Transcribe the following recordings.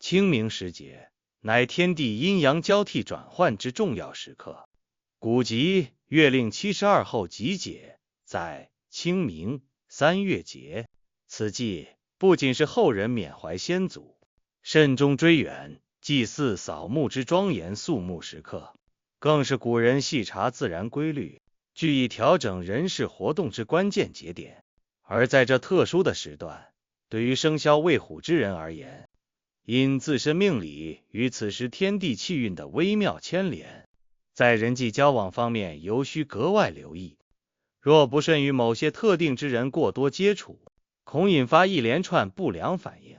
清明时节，乃天地阴阳交替转换之重要时刻。古籍月令72后集解，在清明3月节，此际不仅是后人缅怀先祖、慎终追远、祭祀扫墓之庄严肃穆时刻，更是古人细察自然规律，据以调整人事活动之关键节点。而在这特殊的时段，对于生肖未虎之人而言，因自身命理与此时天地气运的微妙牵连，在人际交往方面尤需格外留意。若不慎与某些特定之人过多接触，恐引发一连串不良反应，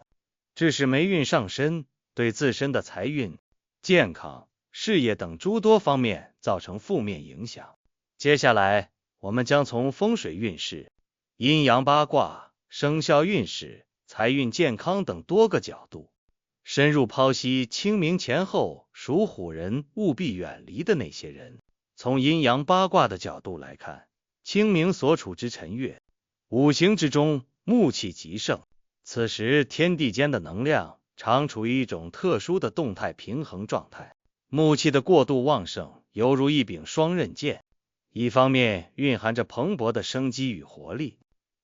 致使霉运上身，对自身的财运、健康、事业等诸多方面造成负面影响。接下来，我们将从风水运势、阴阳八卦、生肖运势、财运健康等多个角度，深入剖析清明前后属虎人务必远离的那些人。从阴阳八卦的角度来看，清明所处之辰月，五行之中木气极盛，此时天地间的能量常处于一种特殊的动态平衡状态。木气的过度旺盛，犹如一柄双刃剑，一方面蕴含着蓬勃的生机与活力，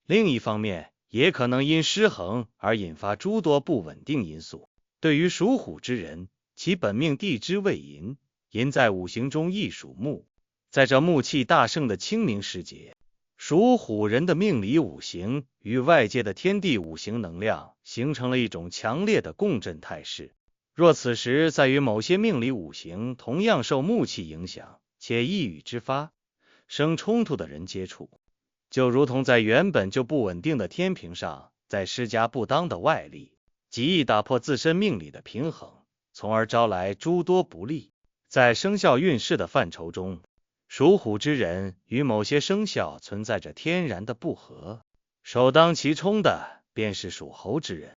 另一方面也可能因失衡而引发诸多不稳定因素。对于属虎之人，其本命地支为寅，寅在五行中亦属木。在这木气大盛的清明时节，属虎人的命理五行与外界的天地五行能量形成了一种强烈的共振态势。若此时在与某些命理五行同样受木气影响且一语之发生冲突的人接触，就如同在原本就不稳定的天平上再施加不当的外力，极易打破自身命理的平衡，从而招来诸多不利。在生肖运势的范畴中，属虎之人与某些生肖存在着天然的不合，首当其冲的便是属猴之人。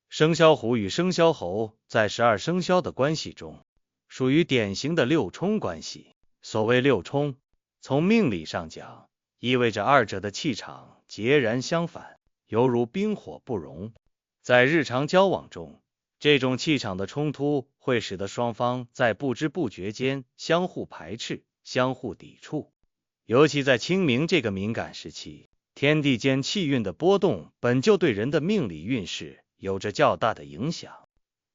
生肖虎与生肖猴在12生肖的关系中，属于典型的六冲关系。所谓六冲，从命理上讲，意味着二者的气场截然相反，犹如冰火不容。在日常交往中，这种气场的冲突会使得双方在不知不觉间相互排斥、相互抵触。尤其在清明这个敏感时期，天地间气运的波动本就对人的命理运势有着较大的影响。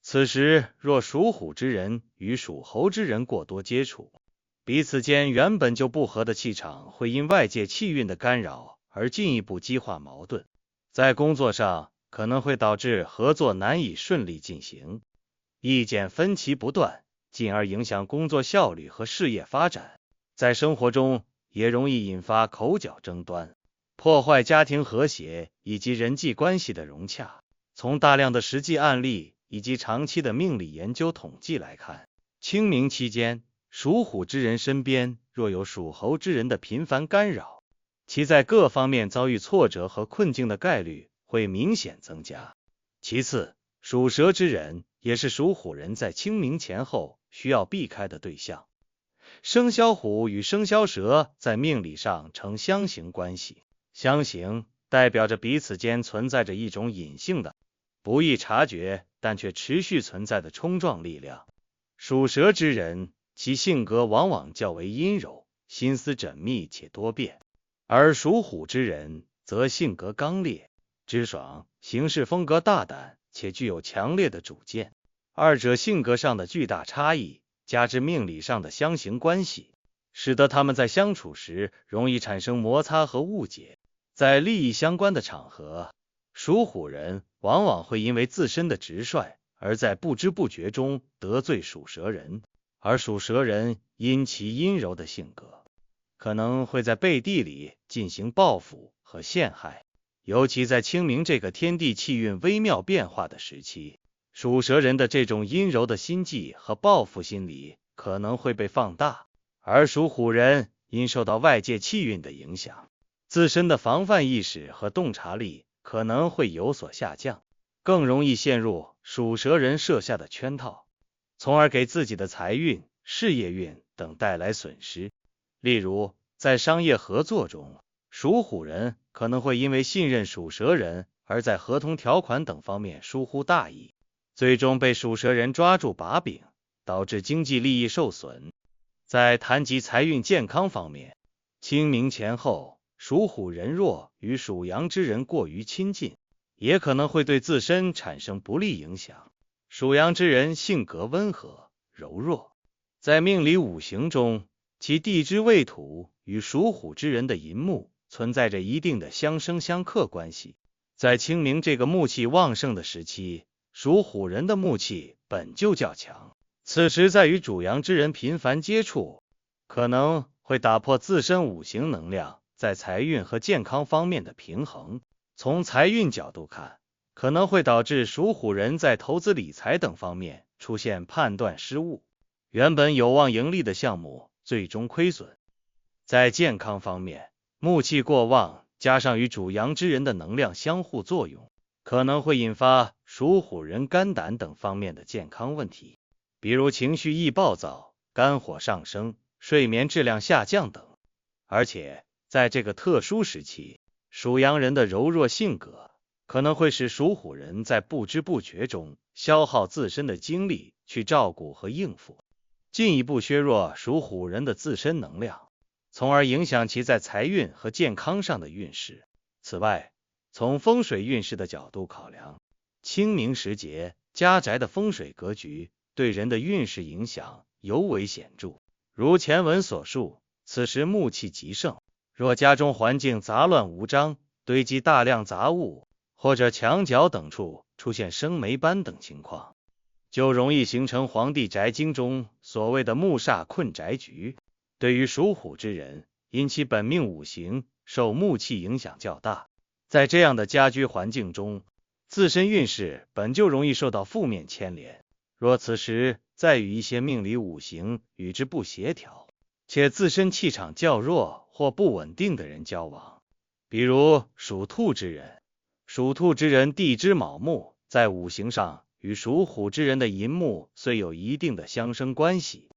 此时若属虎之人与属猴之人过多接触，彼此间原本就不合的气场会因外界气运的干扰而进一步激化矛盾，在工作上可能会导致合作难以顺利进行，意见分歧不断，进而影响工作效率和事业发展。在生活中也容易引发口角争端，破坏家庭和谐以及人际关系的融洽。从大量的实际案例以及长期的命理研究统计来看，清明期间属虎之人身边若有属猴之人的频繁干扰，其在各方面遭遇挫折和困境的概率会明显增加。其次，属蛇之人也是属虎人在清明前后需要避开的对象。生肖虎与生肖蛇在命理上呈相刑关系，相刑代表着彼此间存在着一种隐性的、不易察觉但却持续存在的冲撞力量。属蛇之人，其性格往往较为阴柔，心思缜密且多变，而属虎之人则性格刚烈、直爽，行事风格大胆且具有强烈的主见。二者性格上的巨大差异，加之命理上的相刑关系，使得他们在相处时容易产生摩擦和误解。在利益相关的场合，属虎人往往会因为自身的直率而在不知不觉中得罪属蛇人，而属蛇人因其阴柔的性格，可能会在背地里进行报复和陷害。尤其在清明这个天地气运微妙变化的时期，属蛇人的这种阴柔的心计和报复心理可能会被放大，而属虎人因受到外界气运的影响，自身的防范意识和洞察力可能会有所下降，更容易陷入属蛇人设下的圈套，从而给自己的财运、事业运等带来损失。例如，在商业合作中，属虎人可能会因为信任属蛇人而在合同条款等方面疏忽大意，最终被属蛇人抓住把柄，导致经济利益受损。在谈及财运健康方面，清明前后，属虎人若与属羊之人过于亲近，也可能会对自身产生不利影响。属羊之人性格温和柔弱，在命理五行中，其地支未土与属虎之人的寅木存在着一定的相生相克关系。在清明这个木气旺盛的时期，属虎人的木气本就较强，此时在与主阳之人频繁接触，可能会打破自身五行能量在财运和健康方面的平衡。从财运角度看，可能会导致属虎人在投资理财等方面出现判断失误，原本有望盈利的项目最终亏损。在健康方面，木气过旺，加上与主阳之人的能量相互作用，可能会引发属虎人肝胆等方面的健康问题，比如情绪易暴躁、肝火上升、睡眠质量下降等。而且在这个特殊时期，属羊人的柔弱性格可能会使属虎人在不知不觉中消耗自身的精力去照顾和应付，进一步削弱属虎人的自身能量，从而影响其在财运和健康上的运势。此外，从风水运势的角度考量，清明时节家宅的风水格局对人的运势影响尤为显著。如前文所述，此时木气极盛，若家中环境杂乱无章，堆积大量杂物，或者墙角等处出现生霉斑等情况，就容易形成黄帝宅经中所谓的木煞困宅局。对于属虎之人，因其本命五行受木气影响较大，在这样的家居环境中，自身运势本就容易受到负面牵连。若此时再与一些命理五行与之不协调，且自身气场较弱或不稳定的人交往，比如属兔之人，属兔之人地支卯木，在五行上与属虎之人的寅木虽有一定的相生关系，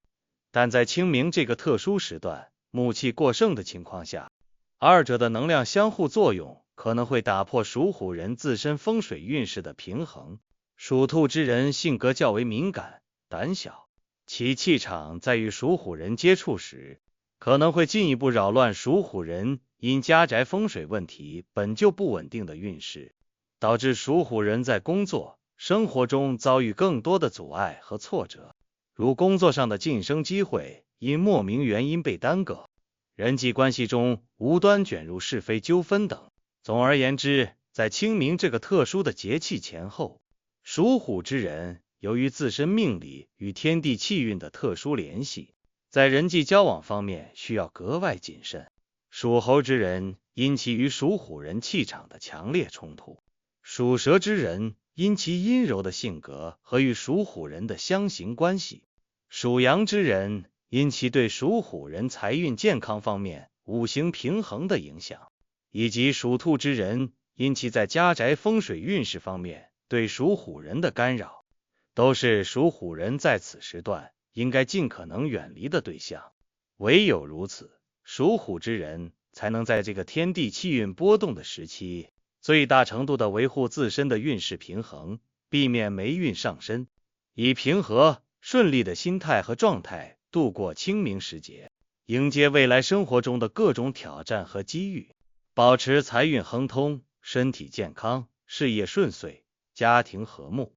但在清明这个特殊时段，木气过盛的情况下，二者的能量相互作用可能会打破属虎人自身风水运势的平衡。属兔之人性格较为敏感、胆小，其气场在与属虎人接触时，可能会进一步扰乱属虎人因家宅风水问题本就不稳定的运势，导致属虎人在工作、生活中遭遇更多的阻碍和挫折，如工作上的晋升机会因莫名原因被耽搁，人际关系中无端卷入是非纠纷等。总而言之，在清明这个特殊的节气前后，属虎之人由于自身命理与天地气运的特殊联系，在人际交往方面需要格外谨慎。属猴之人因其与属虎人气场的强烈冲突，属蛇之人因其阴柔的性格和与属虎人的相刑关系，属羊之人因其对属虎人财运健康方面五行平衡的影响，以及属兔之人因其在家宅风水运势方面对属虎人的干扰，都是属虎人在此时段应该尽可能远离的对象。唯有如此，属虎之人才能在这个天地气运波动的时期，最大程度的维护自身的运势平衡，避免霉运上身，以平和顺利的心态和状态度过清明时节，迎接未来生活中的各种挑战和机遇，保持财运亨通，身体健康，事业顺遂，家庭和睦。